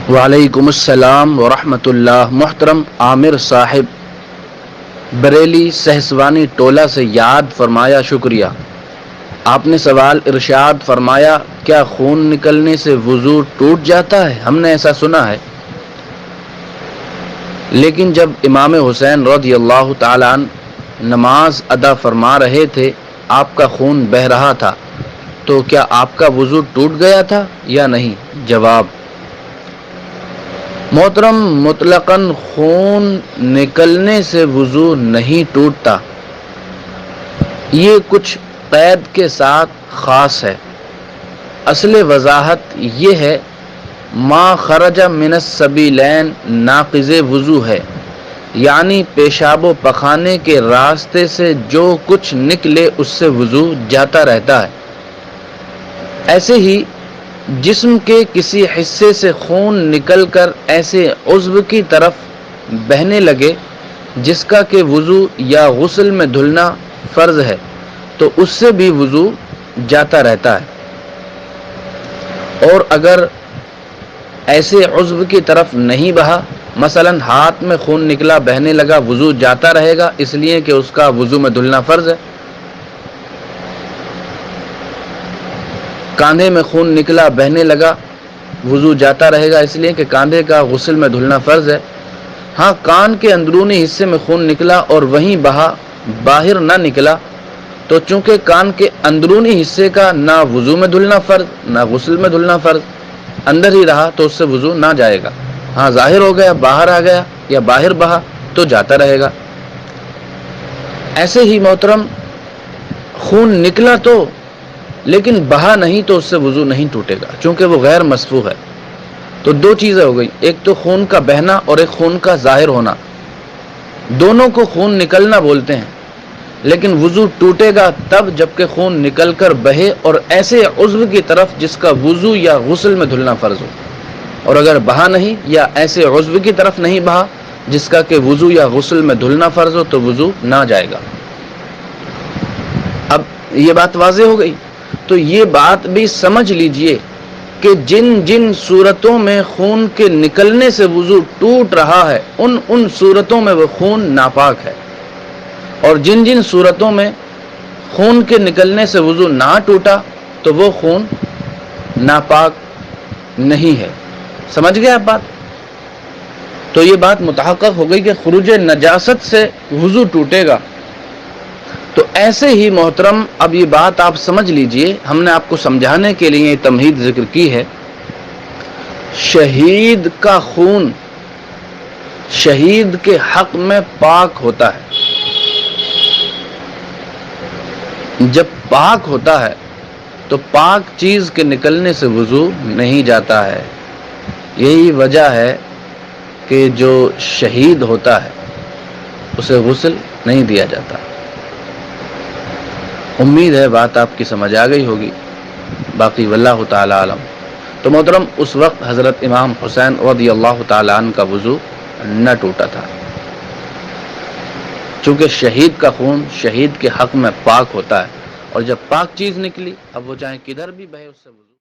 وعلیکم السلام ورحمۃ اللہ۔ محترم عامر صاحب بریلی سہسوانی ٹولہ سے یاد فرمایا، شکریہ۔ آپ نے سوال ارشاد فرمایا، کیا خون نکلنے سے وضو ٹوٹ جاتا ہے؟ ہم نے ایسا سنا ہے، لیکن جب امام حسین رضی اللہ تعالی عنہ نماز ادا فرما رہے تھے، آپ کا خون بہہ رہا تھا، تو کیا آپ کا وضو ٹوٹ گیا تھا یا نہیں؟ جواب: محترم، مطلقاً خون نکلنے سے وضو نہیں ٹوٹتا، یہ کچھ قید کے ساتھ خاص ہے۔ اصل وضاحت یہ ہے، ما خرج من السبیلین ناقض وضو ہے، یعنی پیشاب و پخانے کے راستے سے جو کچھ نکلے اس سے وضو جاتا رہتا ہے۔ ایسے ہی جسم کے کسی حصے سے خون نکل کر ایسے عضو کی طرف بہنے لگے جس کا کہ وضو یا غسل میں دھلنا فرض ہے، تو اس سے بھی وضو جاتا رہتا ہے۔ اور اگر ایسے عضو کی طرف نہیں بہا، مثلا ہاتھ میں خون نکلا بہنے لگا، وضو جاتا رہے گا، اس لیے کہ اس کا وضو میں دھلنا فرض ہے۔ کاندھے میں خون نکلا بہنے لگا، وضو جاتا رہے گا، اس لیے کہ کاندھے کا غسل میں دھلنا فرض ہے۔ ہاں، کان کے اندرونی حصے میں خون نکلا اور وہیں بہا، باہر نہ نکلا، تو چونکہ کان کے اندرونی حصے کا نہ وضو میں دھلنا فرض نہ غسل میں دھلنا فرض، اندر ہی رہا تو اس سے وضو نہ جائے گا۔ ہاں، ظاہر ہو گیا، باہر آ گیا یا باہر بہا تو جاتا رہے گا۔ ایسے ہی محترم، خون نکلا تو لیکن بہا نہیں تو اس سے وضو نہیں ٹوٹے گا، چونکہ وہ غیر مسفوح ہے۔ تو دو چیزیں ہو گئی، ایک تو خون کا بہنا اور ایک خون کا ظاہر ہونا، دونوں کو خون نکلنا بولتے ہیں۔ لیکن وضو ٹوٹے گا تب جب کہ خون نکل کر بہے اور ایسے عضو کی طرف جس کا وضو یا غسل میں دھلنا فرض ہو، اور اگر بہا نہیں یا ایسے عضو کی طرف نہیں بہا جس کا کہ وضو یا غسل میں دھلنا فرض ہو، تو وضو نہ جائے گا۔ اب یہ بات واضح ہو گئی، تو یہ بات بھی سمجھ لیجئے کہ جن جن صورتوں میں خون کے نکلنے سے وضو ٹوٹ رہا ہے، ان صورتوں میں وہ خون ناپاک ہے، اور جن جن صورتوں میں خون کے نکلنے سے وضو نہ ٹوٹا تو وہ خون ناپاک نہیں ہے۔ سمجھ گئے آپ بات؟ تو یہ بات متحقق ہو گئی کہ خروج نجاست سے وضو ٹوٹے گا۔ تو ایسے ہی محترم، اب یہ بات آپ سمجھ لیجئے، ہم نے آپ کو سمجھانے کے لیے تمہید ذکر کی ہے۔ شہید کا خون شہید کے حق میں پاک ہوتا ہے۔ جب پاک ہوتا ہے تو پاک چیز کے نکلنے سے وضو نہیں جاتا ہے۔ یہی وجہ ہے کہ جو شہید ہوتا ہے اسے غسل نہیں دیا جاتا۔ امید ہے بات آپ کی سمجھ آ گئی ہوگی، باقی واللہ تعالی عالم۔ تو محترم، اس وقت حضرت امام حسین رضی اللہ تعالی عنہ کا وضو نہ ٹوٹا تھا، چونکہ شہید کا خون شہید کے حق میں پاک ہوتا ہے، اور جب پاک چیز نکلی، اب وہ چاہے کدھر بھی بہے، اس سے وضو